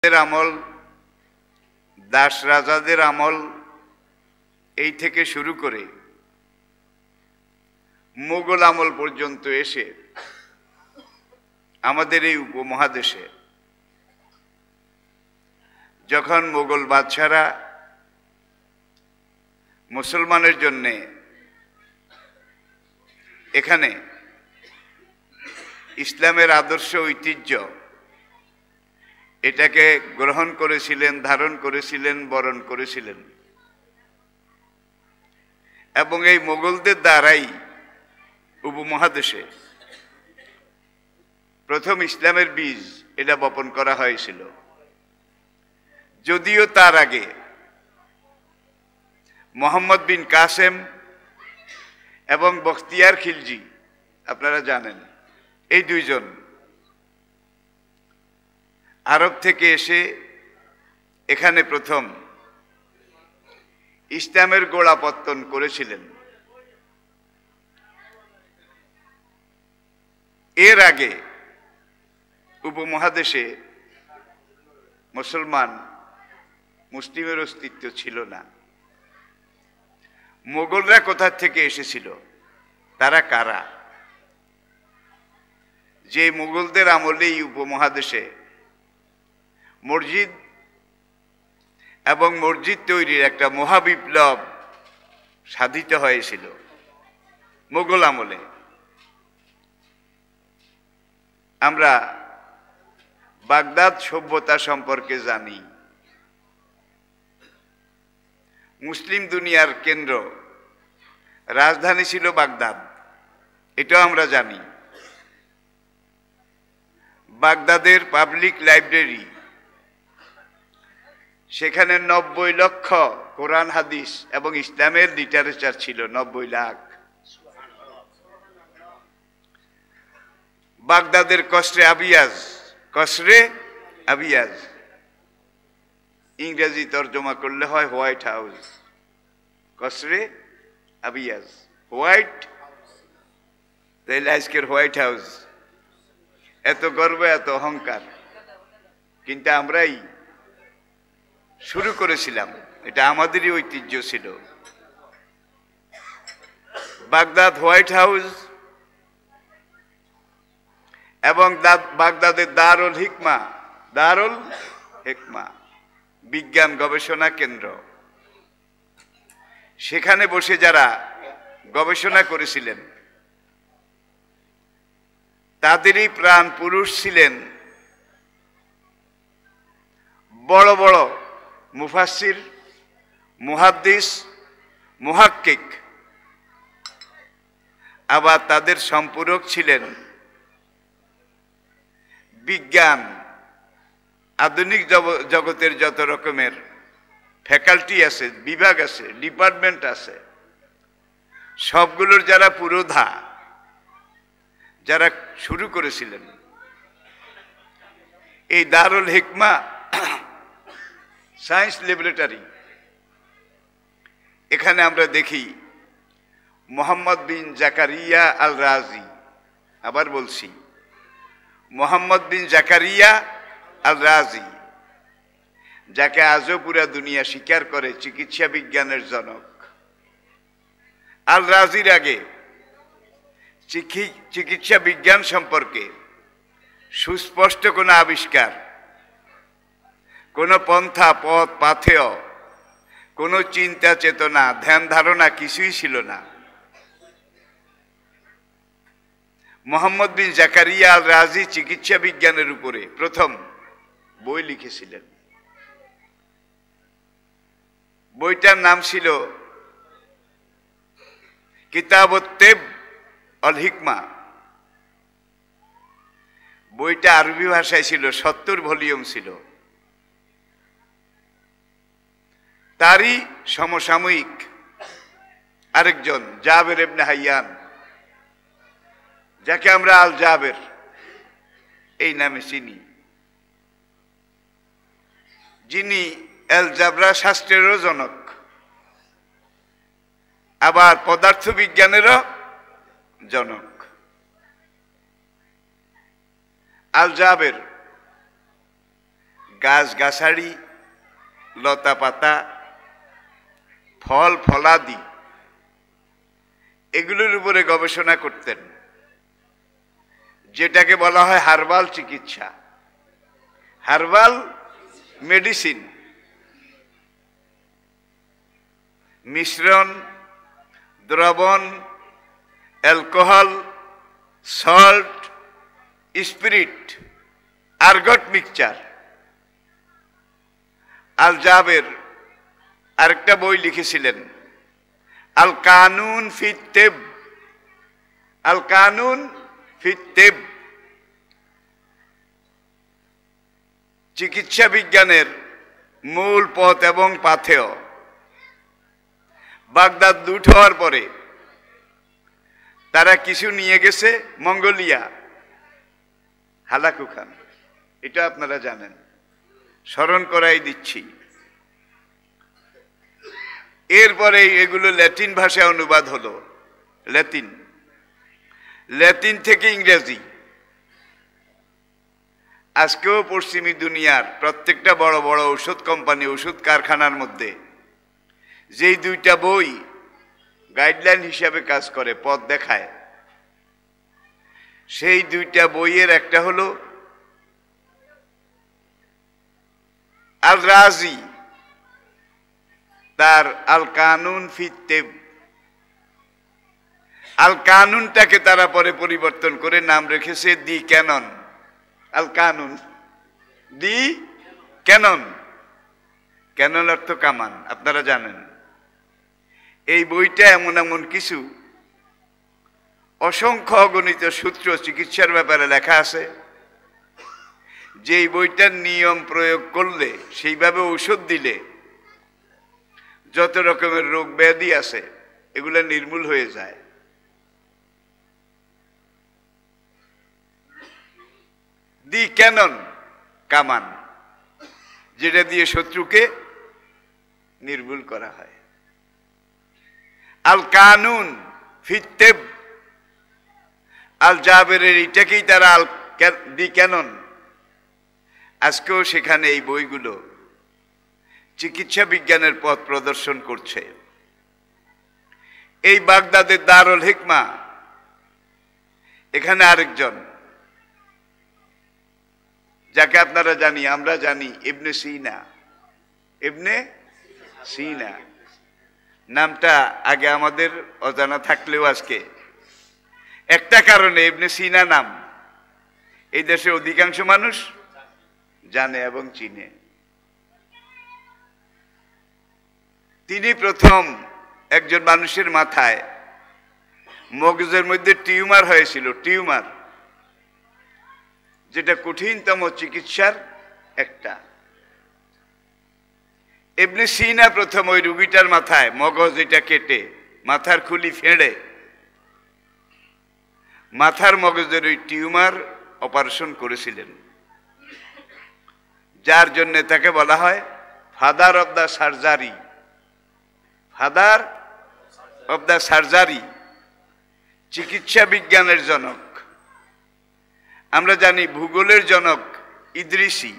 আমল, দাস রাজাদের আমল, এই থেকে শুরু করে মোগল আমল পর্যন্ত এসে আমাদের এই উপমহাদেশে যখন মোগল বাদশারা মুসলমানের জন্যে এখানে ইসলামের আদর্শ ঐতিহ্য এটাকে গ্রহণ করেছিলেন, ধারণ করেছিলেন, বরণ করেছিলেন, এবং এই মোগলদের দ্বারাই উপমহাদেশে প্রথম ইসলামের বীজ এটা বপন করা হয়েছিল। যদিও তার আগে মোহাম্মদ বিন কাসেম এবং বখতিয়ার খিলজি, আপনারা জানেন, এই দুইজন আরব থেকে এসে এখানে প্রথম ইসলামের গোড়াপত্তন করেছিলেন। এর আগে উপমহাদেশে মুসলিমের অস্তিত্ব ছিল না। মোগলরা কোথা থেকে এসেছিল, তারা কারা? যে মোগলদের আমলেই উপমহাদেশে মসজিদ এবং মসজিদ তৈরির একটা মহাবিপ্লব সাধিত হয়েছিল মোগল আমলে। আমরা বাগদাদ সভ্যতা সম্পর্কে জানি। মুসলিম দুনিয়ার কেন্দ্র, রাজধানী ছিল বাগদাদ, এটাও আমরা জানি। বাগদাদের পাবলিক লাইব্রেরি, সেখানে 90 লক্ষ কোরআন হাদিস এবং ইসলামের লিটারেচার ছিল, 90 লাখ। বাগদাদের কসরে আবিয়াজ, ইংরেজি তর্জমা করলে হয় হোয়াইট হাউস। কসরে আবিয়াজ, হোয়াইট, তাইলে আজকের হোয়াইট হাউস। এত গর্ব, এত অহংকার, কিন্তু আমরাই শুরু করেছিলাম, এটা আমাদেরই ঐতিহ্য ছিল। বাগদাদ হোয়াইট হাউস এবং বাগদাদের দারুল হিকমা বিজ্ঞান গবেষণা কেন্দ্র, সেখানে বসে যারা গবেষণা করেছিলেন তাদেরই প্রাণ পুরুষ ছিলেন বড় বড় মুফাসসির, মুহাদ্দিস, মুহাক্কিক। আবার তাদের সম্পূরক ছিলেন বিজ্ঞান, আধুনিক জগতের যত রকমের ফ্যাকাল্টি আছে, বিভাগ আছে, ডিপার্টমেন্ট আছে, সবগুলোর যারা পুরোধা, যারা শুরু করেছিলেন এই দারুল হিকমা সায়েন্স ল্যাবরেটরি। এখানে আমরা দেখি মোহাম্মদ বিন জাকারিয়া আল রাজি, আবার বলছি মোহাম্মদ বিন জাকারিয়া আল রাজি, যাকে আজও পুরা দুনিয়া স্বীকার করে চিকিৎসা বিজ্ঞানের জনক। আল রাজির আগে চিকিৎসা বিজ্ঞান সম্পর্কে সুস্পষ্ট কোনো আবিষ্কার, কোনো পন্থা, পথ, পাথেয়, কোনো চিন্তা চেতনা, ধ্যান ধারণা কিছুই ছিল না। মোহাম্মদ বিন জাকারিয়া আল রাজি চিকিৎসা বিজ্ঞানের উপরে প্রথম বই লিখেছিলেন। বইটার নাম ছিল কিতাবুত তিব আল হিকমা। বইটা আরবি ভাষায় ছিল, 70 ভলিউম ছিল। তারই সমসাময়িক আরেকজন জাবের ইবনে হাইয়ান, যাকে আমরা আল জাবের এই নামে চিনি, যিনি অ্যালজাবরা শাস্ত্রেরও জনক, আবার পদার্থবিজ্ঞানেরও জনক। আল জাবের গাছগাছালি, লতা পাতা, ফল ফলাদি এগুলোর উপরে গবেষণা করতেন, যেটাকে বলা হয় হার্বাল চিকিৎসা, হার্বাল মেডিসিন। মিশ্রণ, দ্রবণ, অ্যালকোহল, সল্ট, স্পিরিট, আর্গট মিক্সচার। আল জাবের আরেকটা বই লিখেছিলেন, আল কানুন ফি তিব, আল কানুন ফি তিব, চিকিৎসা বিজ্ঞানের মূল পথ এবং পাথেয়। বাগদাদ লুট হওয়ার পরে তারা কিছু নিয়ে গেছে মঙ্গোলিয়া, হালাকু খান, এটা আপনারা জানেন, স্মরণ করাই দিচ্ছি। এরপরে এগুলো ল্যাটিন ভাষায় অনুবাদ হলো, ল্যাটিন, ল্যাটিন থেকে ইংরেজি। আজকেও পশ্চিমী দুনিয়ার প্রত্যেকটা বড় বড় ওষুধ কোম্পানি, ওষুধ কারখানার মধ্যে যেই দুইটা বই গাইডলাইন হিসাবে কাজ করে, পথ দেখায়, সেই দুইটা বইয়ের একটা হলো আল রাজি, তার আল কানুন ফি তিব। আল কানুনটাকে তারা পরে পরিবর্তন করে নাম রেখেছে দি ক্যানন। আল কানুন, দি ক্যানন, ক্যানন অর্থ কামান, আপনারা জানেন। এই বইটা এমন এমন কিছু অসংখ্য অগণিত সূত্র চিকিৎসার ব্যাপারে লেখা আছে, যেই বইটার নিয়ম প্রয়োগ করলে, সেইভাবে ঔষধ দিলে যত রকমের রোগ ব্যাধি আছে এগুলো নির্মূল হয়ে যায়। দি ক্যানন, কামান, যেটা দিয়ে শত্রুকে নির্মূল করা হয়। আল কানুন ফি তিব, আল জাবেরের এটাকেই তারা আল দি ক্যানন। আজকেও সেখানে এই বইগুলো চিকিৎসা বিজ্ঞানের পথ প্রদর্শন করছে। এই বাগদাদের দারুল হিকমা, এখানে আরেকজন যাকে আপনারা জানি, আমরা জানি, ইবনে সিনা। ইবনে সিনা নামটা আগে আমাদের অজানা থাকলেও আজকে একটা কারণে ইবনে সিনা নাম এই দেশের অধিকাংশ মানুষ জানে এবং চিনে। তিনি প্রথম একজন মানুষের মাথায় মগজের মধ্যে টিউমার হয়েছিল, টিউমার, যেটা কঠিনতম চিকিৎসার একটা। ইবনে সিনা প্রথম ওই রুগীটার মাথায় মগজ এটা কেটে, মাথার খুলি ফেড়ে মাথার মগজের ওই টিউমার অপারেশন করেছিলেন, যার জন্য তাকে বলা হয় father of the surgery, father of the surgery, চিকিৎসা বিজ্ঞানের জনক। আমরা জানি ভূগোলের জনক ইদ্রিসি,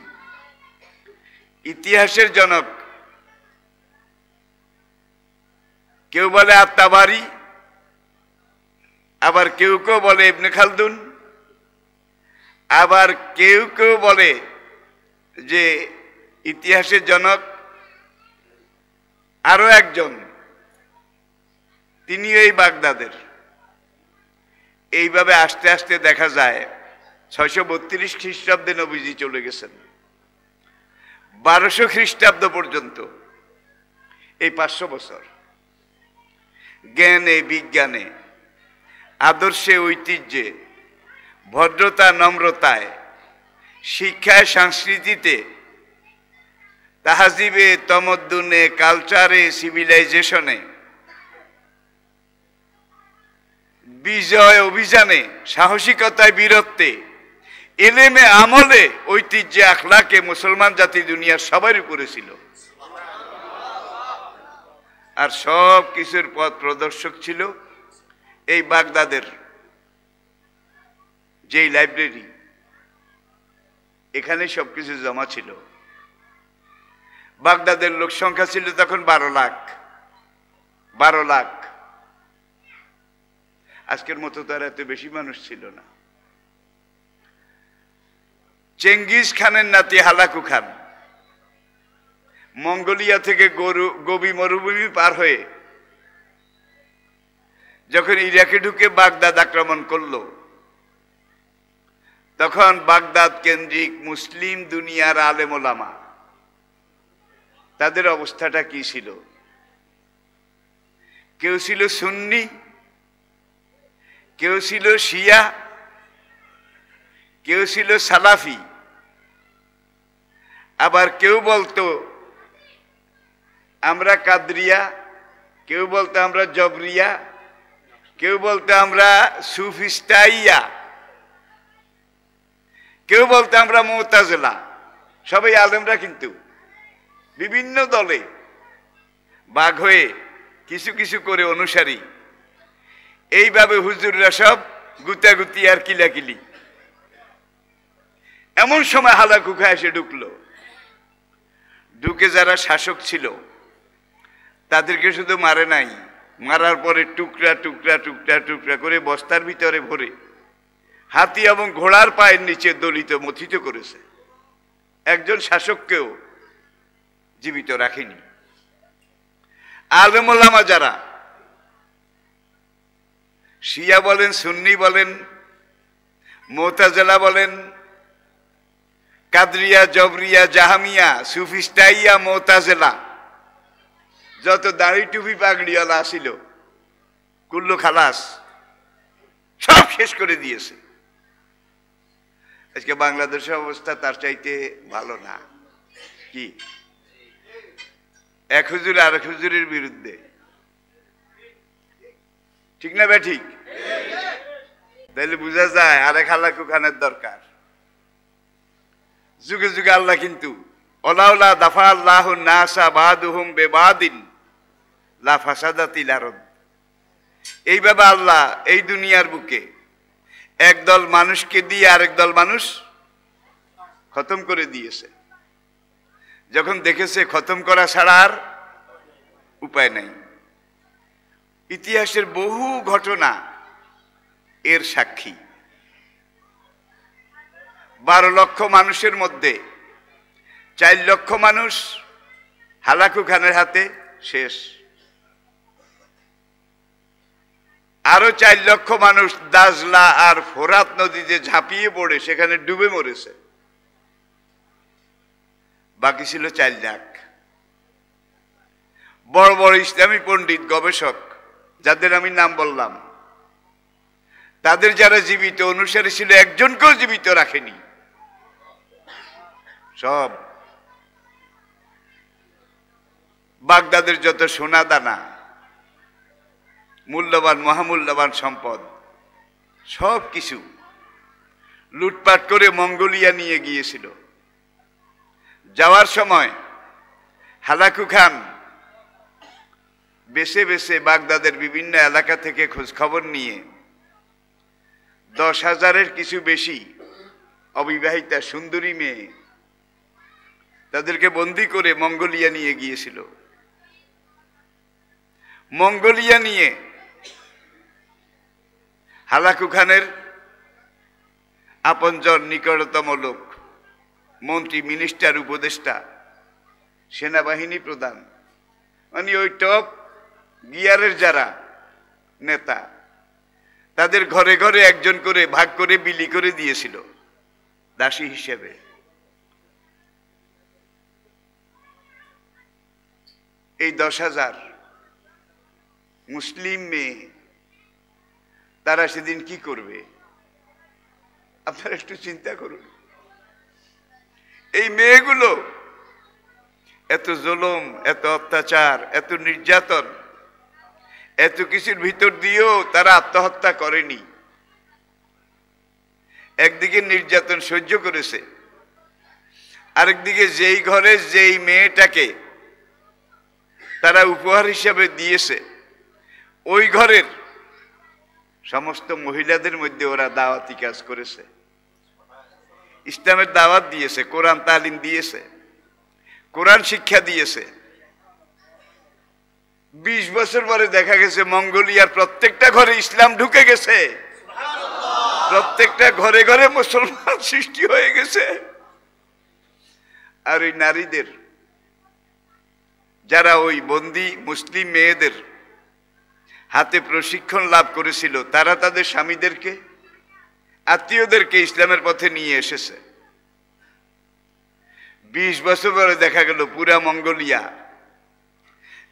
ইতিহাসের জনক কেউ বলে আত-তাবারি, আবার কেউ কেউ বলে ইবনে খালদুন, আবার কেউ কেউ বলে যে ইতিহাসের জনক আরো একজন, তিনি এই বাগদাদের। এইভাবে আস্তে আস্তে দেখা যায় 632 খ্রিস্টাব্দে নবীজি চলে গেছেন, 1200 খ্রিস্টাব্দ পর্যন্ত এই 500 বছর জ্ঞানে, বিজ্ঞানে, আদর্শে, ঐতিহ্যে, ভদ্রতা, নম্রতায়, শিক্ষায়, সংস্কৃতিতে, তাহাজিবে, তমদ্দুনে, কালচারে, সিভিলাইজেশনে, বিজয় অভিযানে, সাহসিকতায়, বীরত্বে, এলেমে, আমলে, ঐতিহ্যে, আখলাকে মুসলমান জাতি দুনিয়ার সবার উপরে ছিল। আর সব কিছুর পথ প্রদর্শক ছিল এই বাগদাদের যেই লাইব্রেরি, এখানে সবকিছু জমা ছিল। বাগদাদের লোক সংখ্যা ছিল তখন 12 লাখ। 12 লাখ। আজকের মতো তো আর এত বেশি মানুষ ছিল না। চেঙ্গিস খানের নাতি হালাকু খান মঙ্গোলিয়া থেকে গোবি মরুভূমি পার হয়ে যখন ইরাকে ঢুকে বাগদাদ আক্রমণ করলো, তখন বাগদাদ কেন্দ্রিক মুসলিম দুনিয়ার আলেম ওলামা তাদের অবস্থাটা কি ছিল? কেউ ছিল সুন্নি, কেউ ছিল শিয়া, কেউ ছিল সালাফি, আবার কেউ বলতো আমরা কাদরিয়া, কেউ বলতো আমরা জবরিয়া, কেউ বলতো আমরা সুফিস্তাইয়া, কেউ বলতো আমরা মুতাজিলা। সবাই আলেমরা কিন্তু বিভিন্ন দলে ভাগ হয়ে কিছু কিছু করে অনুসারী। এইভাবে হুজুররা সব গুতাগুতি আর কিলাকিলি। এমন সময় হালাকু খা এসে ঢুকলো। ঢুকে যারা শাসক ছিল তাদেরকে শুধু মারে নাই, মারার পরে টুকরা টুকরা টুকরা টুকরা করে বস্তার ভিতরে ভরে হাতি এবং ঘোড়ার পায়ের নিচে দলিত মথিত করেছে। একজন শাসককেও জীবিত রাখেনি। আলেম ওলামা যারা শিয়া বলেন, সুন্নি বলেন, মুতাজিলা বলেন, কাদরিয়া, জবরিয়া, জাহামিয়া, সুফিস্তাইয়া, মুতাজিলা, যত দাড়ি টুপি পাগড়িওয়ালা আসিল কুল্লু খালাস, সব শেষ করে দিয়েছে। আজকে বাংলাদেশের অবস্থা তার চাইতে ভালো না। কি এক হুজুর আর এক হুজুরের বিরুদ্ধে, ঠিক না ঠিক? তাহলে বোঝা যায় আরেক হালাকু খানের দরকার। যুগে যুগে আল্লাহ কিন্তু ওলাউলা দাফা আল্লাহ নাসা বাদুহুম বেবাদিন লা ফাসাদাতিল আরদ, এইভাবে আল্লাহ এই দুনিয়ার বুকে একদল মানুষকে দিয়ে আরেক দল মানুষ খতম করে দিয়েছে। যখন দেখেছে খতম করা ছাড়া আর উপায় নাই। ইতিহাসের বহু ঘটনা এর সাক্ষী। 12 লক্ষ মানুষের মধ্যে 4 লক্ষ মানুষ হালাকু খানের হাতে শেষ। আরো 4 লক্ষ মানুষ দাজলা আর ফোরাত নদীতে ঝাঁপিয়ে পড়ে সেখানে ডুবে মরেছে। বাকি ছিল 4 লাখ। বড় বড় ইসলামী পণ্ডিত, গবেষক যাদের আমি নাম বললাম, তাদের যারা জীবিত অনুসারী ছিল একজনকেও জীবিত রাখেনি। সব বাগদাদের যত সোনা দানা, মূল্যবান মহামূল্যবান সম্পদ, সব কিছু লুটপাট করে মঙ্গোলিয়া নিয়ে গিয়েছিল। যাওয়ার সময় হালাকু খান বেছে বেছে বাগদাদের বিভিন্ন এলাকা থেকে খোঁজ খবর নিয়ে 10,000-এর কিছু বেশি অবিবাহিতা সুন্দরী মেয়ে তাদেরকে বন্দী করে মঙ্গোলিয়া নিয়ে গিয়েছিল। মঙ্গোলিয়া নিয়ে হালাকু খানের আপনজন, নিকটতম লোক, মন্ত্রী, মিনিস্টার, উপদেষ্টা, সেনাবাহিনী প্রধান, মানে ওই টপ গিয়ারের যারা নেতা, তাদের ঘরে ঘরে একজন করে ভাগ করে বিলি করে দিয়েছিল দাসী হিসেবে। এই 10,000 মুসলিম মেয়ে তারা সেদিন কি করবে আপনারা একটু চিন্তা করুন। এই মেয়েগুলো এত জুলুম, এত অত্যাচার, এত নির্যাতন, এত কিছুর ভিতর দিয়েও তারা আত্মহত্যা করেনি। একদিকে নির্যাতন সহ্য করেছে, আরেকদিকে যেই ঘরে যেই মেয়েটাকে তারা উপহার হিসাবে দিয়েছে ওই ঘরের সমস্ত মহিলাদের মধ্যে ওরা দাওয়াতি কাজ করেছে, ইসলামের দাওয়াত দিয়েছে, কোরআন তালিম দিয়েছে, কোরআন শিক্ষা দিয়েছে। 20 বছর পরে দেখা গেছে মঙ্গোলিয়ার প্রত্যেকটা ঘরে ইসলাম ঢুকে গেছে, প্রত্যেকটা ঘরে ঘরে মুসলমান সৃষ্টি হয়ে গেছে। আর ওই নারীদের, যারা ওই বন্দী মুসলিম মেয়েদের হাতে প্রশিক্ষণ লাভ করেছিল, তারা তাদের স্বামীদেরকে, আত্মীয়দেরকে ইসলামের পথে নিয়ে এসেছে। 20 বছর পরে দেখা গেল পুরা মঙ্গোলিয়া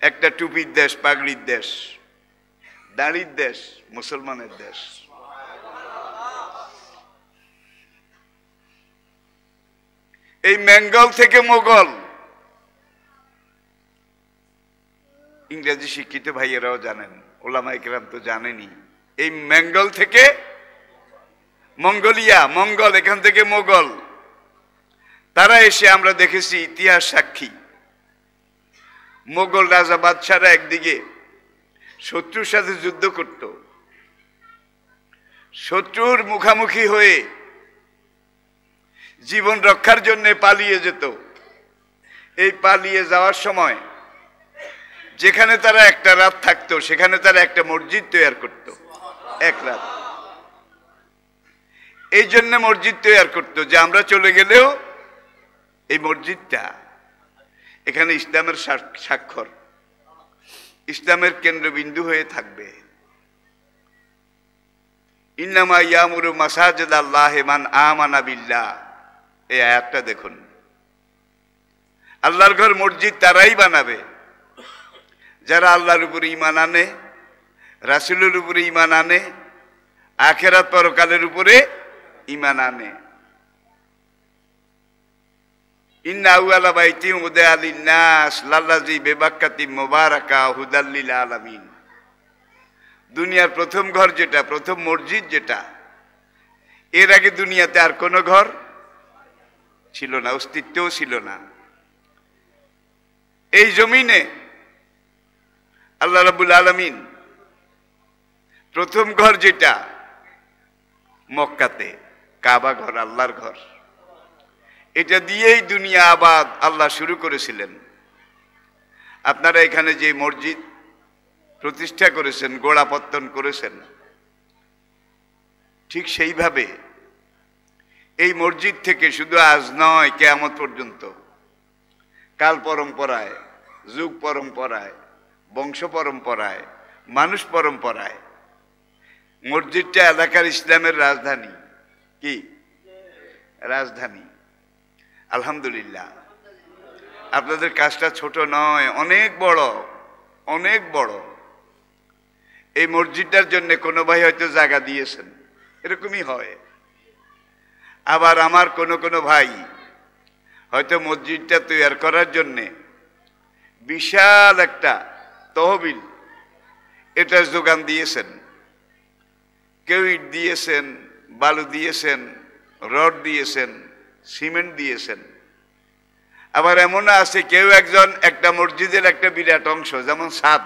একটা টুপির দেশ, পাগড়ির দেশ, দাড়ির দেশ, মুসলমানের দেশ। এই বেঙ্গল থেকে মোগল, ইংরেজি শিক্ষিত ভাইয়েরাও জানেন, ওলামায়ে কেরাম তো জানেনই। এই বেঙ্গল থেকে মঙ্গোলিয়া, মঙ্গল, এখান থেকে মোগল, তারা এসে আমরা দেখেছি, ইতিহাস সাক্ষী, মোগল রাজা বাদশারা একদিকে শত্রুর সাথে যুদ্ধ করত, শত্রুর মুখামুখি হয়ে জীবন রক্ষার জন্য পালিয়ে যেত। এই পালিয়ে যাওয়ার সময় যেখানে তারা একটা রাত থাকতো, সেখানে তারা একটা মসজিদ তৈরি করত, এক রাত। এই জন্য মসজিদ তৈরি করত যে আমরা চলে গেলেও এই মসজিদটা, এখানে ইসলামের স্বাক্ষর, ইসলামের কেন্দ্রবিন্দু হয়ে থাকবে। ইন্নামা ইয়ামুরু মাসাজিদ আল্লাহি মান আমানা বিল্লাহ, এই আয়াতটা দেখুন। আল্লাহর ঘর, মসজিদ তারাই বানাবে যারা আল্লাহর উপরে ঈমান আনে, রাসূলের উপরে ঈমান আনে, আখিরাত পরকালের উপরে ঈমান আনে। ইন্না আউয়ালা বাইতিন উদিআ লিন-নাস লাল্লাযী বিবাক্কাতিন মুবারাকা হুদাল লিল আলামিন। দুনিয়ার প্রথম ঘর যেটা, প্রথম মসজিদ যেটা, এর আগে দুনিয়াতে আর কোনো ঘর ছিল না, অস্তিত্বও ছিল না। এই জমিনে আল্লাহ রাব্বুল আলামিন প্রথম ঘর যেটা মক্কাতে, কাবা ঘর, আল্লাহর ঘর, এটা দিয়েই দুনিয়া আবাদ আল্লাহ শুরু করেছিলেন। আপনারা এখানে যে মসজিদ প্রতিষ্ঠা করেছেন, গোড়াপত্তন করেছেন, ঠিক সেইভাবে এই মসজিদ থেকে শুধু আজ নয়, কিয়ামত পর্যন্ত, কাল পরম্পরায়, যুগ পরম্পরায়, বংশ পরম্পরায়, মানুষ পরম্পরায় মসজিদটা এলাকার ইসলামের রাজধানী। কি রাজধানী? আলহামদুলিল্লাহ, আপনাদের কাজটা ছোট নয়, অনেক বড়, অনেক বড়। এই মসজিদটার জন্য কোনো ভাই হয়তো জায়গা দিয়েছেন, এরকমই হয়। আবার আমার কোনো ভাই হয়তো মসজিদটা তৈরি করার জন্যে বিশাল একটা তহবিল, এটার যোগান দিয়েছেন। কেউ ইট দিয়েছেন, বালু দিয়েছেন, রড দিয়েছেন, সিমেন্ট দিয়েছেন। আবার এমনও আছে কেউ একজন একটা মসজিদের একটা বিরাট অংশ, যেমন ছাদ,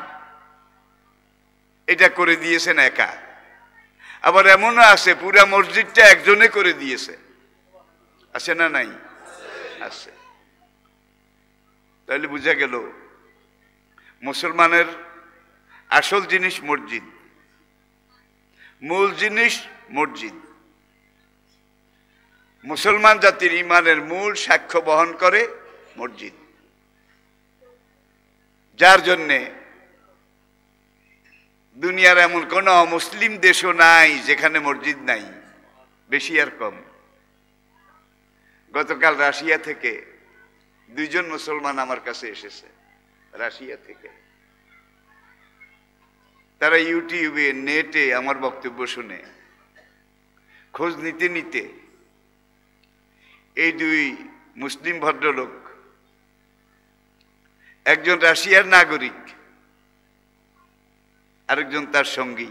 এটা করে দিয়েছেন একা। আবার এমনও আছে পুরা মসজিদটা একজনে করে দিয়েছে। আছে না নাই? আছে। তাহলে বুঝা গেল মুসলমানের আসল জিনিস মসজিদ, মূল জিনিস মসজিদ। মুসলমান জাতির ঈমানের মূল সাক্ষ্য বহন করে মসজিদ, যার জন্যে দুনিয়ার এমন কোন মুসলিম দেশও নাই যেখানে মসজিদ নাই, বেশি আর কম। গতকাল রাশিয়া থেকে 2 জন মুসলমান আমার কাছে এসেছে, রাশিয়া থেকে। তারা ইউটিউবে, নেটে আমার বক্তব্য শুনে খোঁজ নিতে নিতে এই 2 মুসলিম ভদ্রলোক, একজন রাশিয়ার নাগরিক, আরেকজন তার সঙ্গী,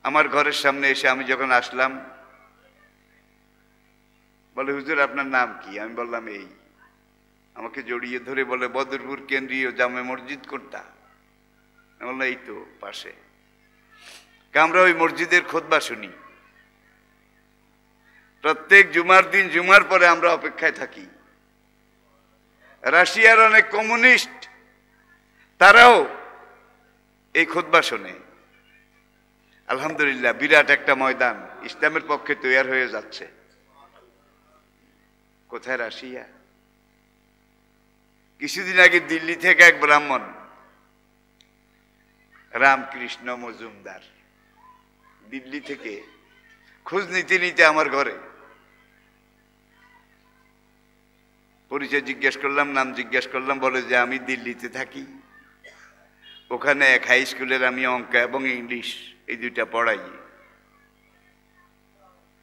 আমার ঘরের সামনে এসে, আমি যখন আসলাম, বলে, হুজুর আপনার নাম কি? আমি বললাম এই। আমাকে জড়িয়ে ধরে বলে, বদরপুর কেন্দ্রীয় জামে মসজিদ কোনটা? আমি বললাম এই তো পাশে। আমরা ওই মসজিদের খুতবা শুনি প্রত্যেক জুমার দিন, জুমার পরে আমরা অপেক্ষায় থাকি রাশিয়ার অনেক কমিউনিস্ট তারাও এই খুতবা শোনে। আলহামদুলিল্লাহ, বিরাট একটা ময়দান ইসলামের পক্ষে তৈরি হয়ে যাচ্ছে। কোথায় রাশিয়া? কিছুদিন আগে দিল্লি থেকে এক ব্রাহ্মণ রামকৃষ্ণ মজুমদার দিল্লি থেকে খোঁজ নিতে নিতে আমার ঘরে, পরিচয় জিজ্ঞেস করলাম, নাম জিজ্ঞেস করলাম, বলে যে আমি দিল্লিতে থাকি, ওখানে এক হাই স্কুলের আমি অঙ্ক এবং ইংলিশ এই দুইটা পড়াই,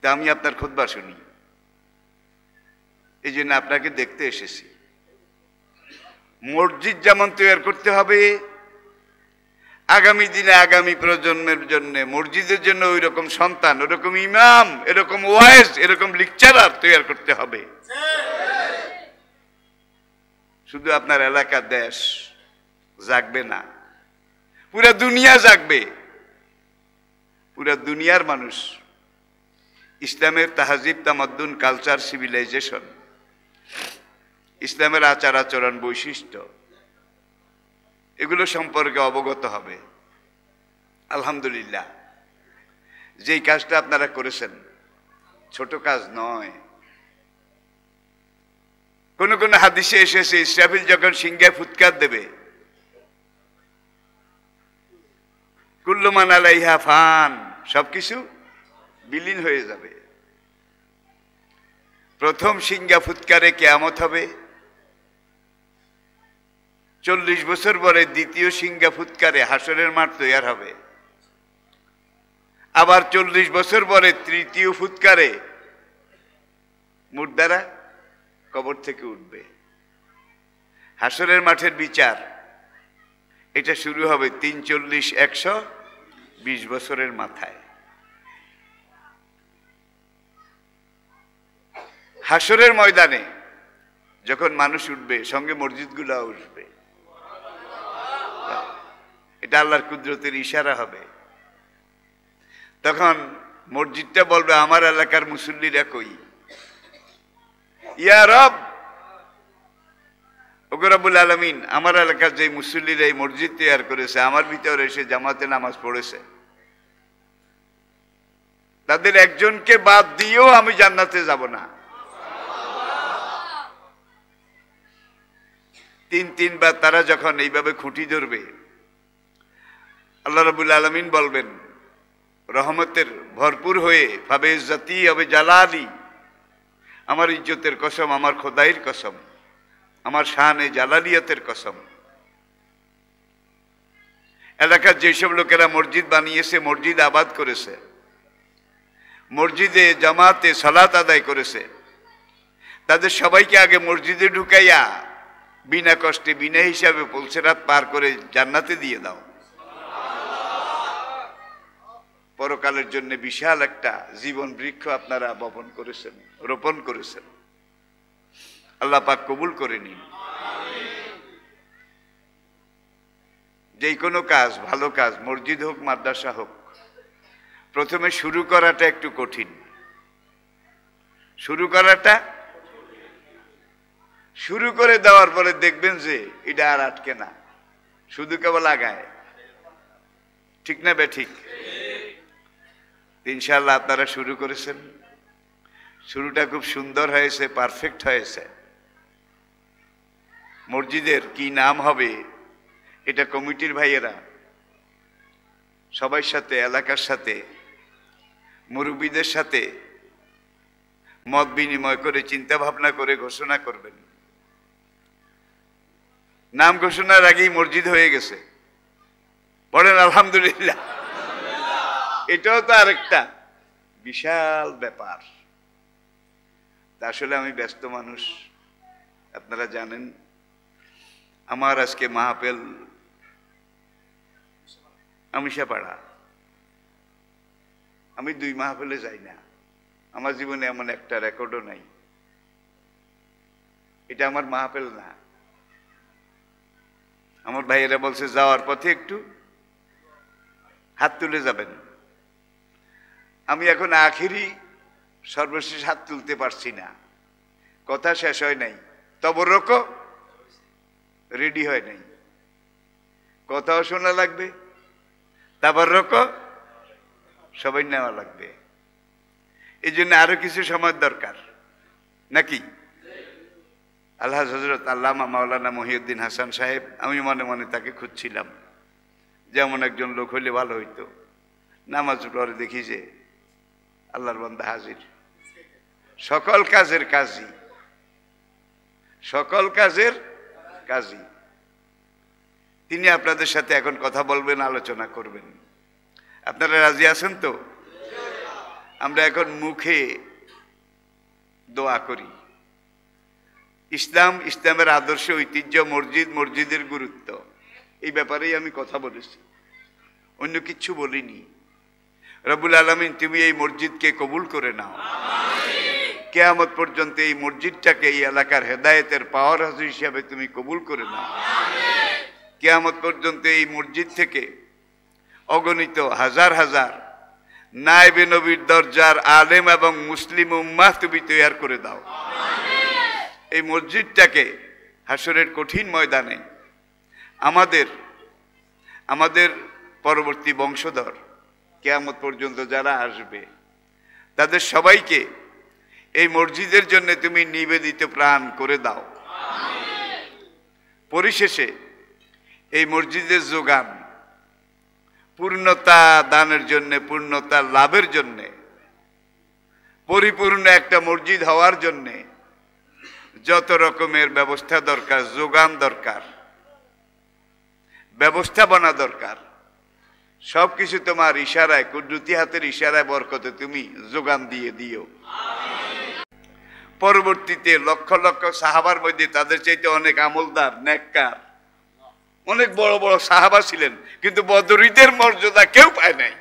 তা আমি আপনার খুতবা শুনি, এই জন্য আপনাকে দেখতে এসেছি। মসজিদ যেমন তৈরি করতে হবে আগামী দিনে আগামী প্রজন্মের জন্য, মসজিদের জন্য ওই রকম সন্তান, ওরকম ইমাম, এরকম ওয়াইজ, এরকম লেকচারার তৈরি করতে হবে। শুধু আপনার এলাকা দেশ জাগবে না, পুরা দুনিয়া জাগবে। পুরা দুনিয়ার মানুষ ইসলামের তাহাজিব, তামাদ্দুন, কালচার, সিভিলাইজেশন, ইসলামের আচার আচরণ, বৈশিষ্ট্য, এগুলো সম্পর্কে অবগত হবে। আলহামদুলিল্লাহ, যেই কাজটা আপনারা করেছেন ছোট কাজ নয়। কোন কোন হাদিসে এসেছে ইসরাফিল যখন সিংহায় ফুৎকার দেবে, কুল্লু মান আলাইহা ফান, সবকিছু বিলীন হয়ে যাবে। প্রথম সিংহা ফুৎকারে কিয়ামত হবে, 40 বছর পরে দ্বিতীয় সিংহা ফুৎকারে হাসরের মাঠ তৈরি হবে, আবার 40 বছর পরে তৃতীয় ফুৎকারে মুর্দারা কবর থেকে উঠবে। হাসরের মাঠের বিচার এটা শুরু হবে 3, 40, 120 বছরের মাথায়। হাসরের ময়দানে যখন মানুষ উঠবে, সঙ্গে মসজিদগুলো উঠবে, এটা আল্লাহর কুদরতের ইশারা হবে। তখন মসজিদটা বলবে, আমার এলাকার মুসল্লিরা কই? ইয়া রব, ওগো রব্বুল আলামিন, আমার এলাকার যে মুসল্লিরা এই মসজিদ তৈরি করেছে, আমার ভিতরে এসে জামাতে নামাজ পড়েছে, তাদের একজনকে বাদ দিয়েও আমি জান্নাতে যাব না। 3 বার তারা যখন এইভাবে খুঁটি ধরবে, আল্লাহ রাব্বুল আলামিন বলবেন রহমতের ভরপুর হয়ে, ফাবে ইজ্জতি হবে জালালি, আমার ইজ্জতের কসম, আমার খোদাইর কসম, আমার শানে জালালিয়াতের কসম। এলাকার যেসব লোকেরা মসজিদ বানিয়েছে, মসজিদ আবাদ করেছে, মসজিদে জামাতে সালাত আদায় করেছে, তাদের সবাইকে আগে মসজিদে ঢুকাইয়া বিনা কষ্টে, বিনা হিসাবে পুলসিরাত পার করে জান্নাতে দিয়ে দাও। পরকালের জন্য বিশাল একটা জীবন বৃক্ষ আপনারা বপন করেছেন, রোপণ করেছেন। আল্লাহ পাক কবুল করে নিন। যেই কোনো কাজ, ভালো কাজ, মসজিদ হোক, মাদ্রাসা হোক, প্রথমে শুরু করাটা একটু কঠিন। শুরু করে দেওয়ার পরে দেখবেন যে এটা আর আটকে না, শুধু কেবল আগায়। ঠিক না বে ঠিক? ইনশাআল্লাহ আপনারা শুরু করেছেন, শুরুটা খুব সুন্দর হয়েছে, পারফেক্ট হয়েছে। মসজিদের কি নাম হবে এটা কমিটির ভাইয়েরা সবার সাথে, এলাকার সাথে, মুরব্বীদের সাথে মত বিনিময় করে, চিন্তা ভাবনা করে ঘোষণা করবেন। নাম ঘোষণার আগেই মসজিদ হয়ে গেছে, বলেন আলহামদুলিল্লাহ। এটাও তো আরেকটা বিশাল ব্যাপার। তা আসলে আমি ব্যস্ত মানুষ, আপনারা জানেন। আমার আজকে মাহফিল আমিষাপাড়া, আমি 2 মাহফিলে যাই না, আমার জীবনে এমন একটা রেকর্ডও নাই। এটা আমার মাহফিল না। আমার ভাইয়েরা বলছে যাওয়ার পথে একটু হাত তুলে যাবেন। আমি এখন আখিরি সর্বশেষ হাত তুলতে পারছি না, কথা শেষ হয় নাই। তবরক রেডি হয় নাই, কথাও শোনা লাগবে, তাবাররুকও সবাই নেওয়া লাগবে। এই জন্য আরো কিছু সময় দরকার নাকি? আলহাজ হযরত আল্লামা মাওলানা মহিউদ্দিন হাসান সাহেব, আমি মনে মনে তাকে খুঁজছিলাম, যেমন একজন লোক হইলে ভালো হইতো। নামাজ পড়ে দেখি যে আল্লাহর বান্দা হাজির, সকল কাজের কাজী, সকল কাজের কাজী। তিনি আপনাদের সাথে এখন কথা বলবেন, আলোচনা করবেন। আপনারা রাজি আছেন তো? আমরা এখন মুখে দোয়া করি। ইসলাম, ইসলামের আদর্শ, ঐতিহ্য, মসজিদ, মসজিদের গুরুত্ব, এই ব্যাপারেই আমি কথা বলেছি, অন্য কিচ্ছু বলিনি। রব্বুল আলামিন তুমি এই মসজিদকে কবুল করে নাও, কিয়ামত পর্যন্ত এই মসজিদটাকে এই এলাকার হেদায়েতের পাওয়ার হাউস হিসাবে তুমি কবুল করে নাও। কিয়ামত পর্যন্ত এই মসজিদ থেকে অগণিত হাজার হাজার নায়েবে নবীর দরজার আলেম এবং মুসলিম উম্মাহ তুমি তৈয়ার করে দাও। এই মসজিদটাকে হাসরের কঠিন ময়দানে আমাদের পরবর্তী বংশধর, কিয়ামত পর্যন্ত যারা আসবে, তাদের সবাইকে এই মসজিদের জন্য তুমি নিবেদিত প্রাণ করে দাও। পরিশেষে এই মসজিদের যোগান পূর্ণতা দানের জন্য, পূর্ণতা লাভের জন্য, পরিপূর্ণ একটা মসজিদ হওয়ার জন্য যত রকমের ব্যবস্থা দরকার, যোগান দরকার, ব্যবস্থাপনা দরকার, সবকিছু তোমার ইশারায়, কুদরতি হাতের ইশারায়, বরকতে তুমি যোগান দিয়ে দিও। পরবর্তীতে লক্ষ লক্ষ সাহাবার মধ্যে তাদের চাইতে অনেক আমলদার, নেককার, অনেক বড় বড় সাহাবা ছিলেন, কিন্তু বদরীদের মর্যাদা কেউ পায় নাই।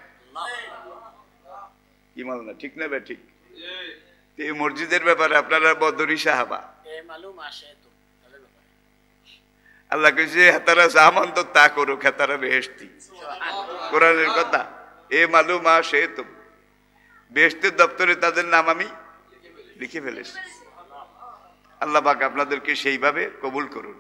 ইমাল না, ঠিক না? ঠিক। এই মসজিদের ব্যাপারে আপনারা বদরী সাহাবা, আল্লাহ কইছে হেতারা জামান তো তা করো, হেতারা বেহেশতি। কোরআনের কথা, এ মালুম আসে তো, বেহেশতের দপ্তরে তাদের নাম আমি লিখে ফেলেছি। আল্লাহ পাক আপনাদেরকে সেইভাবে কবুল করুন।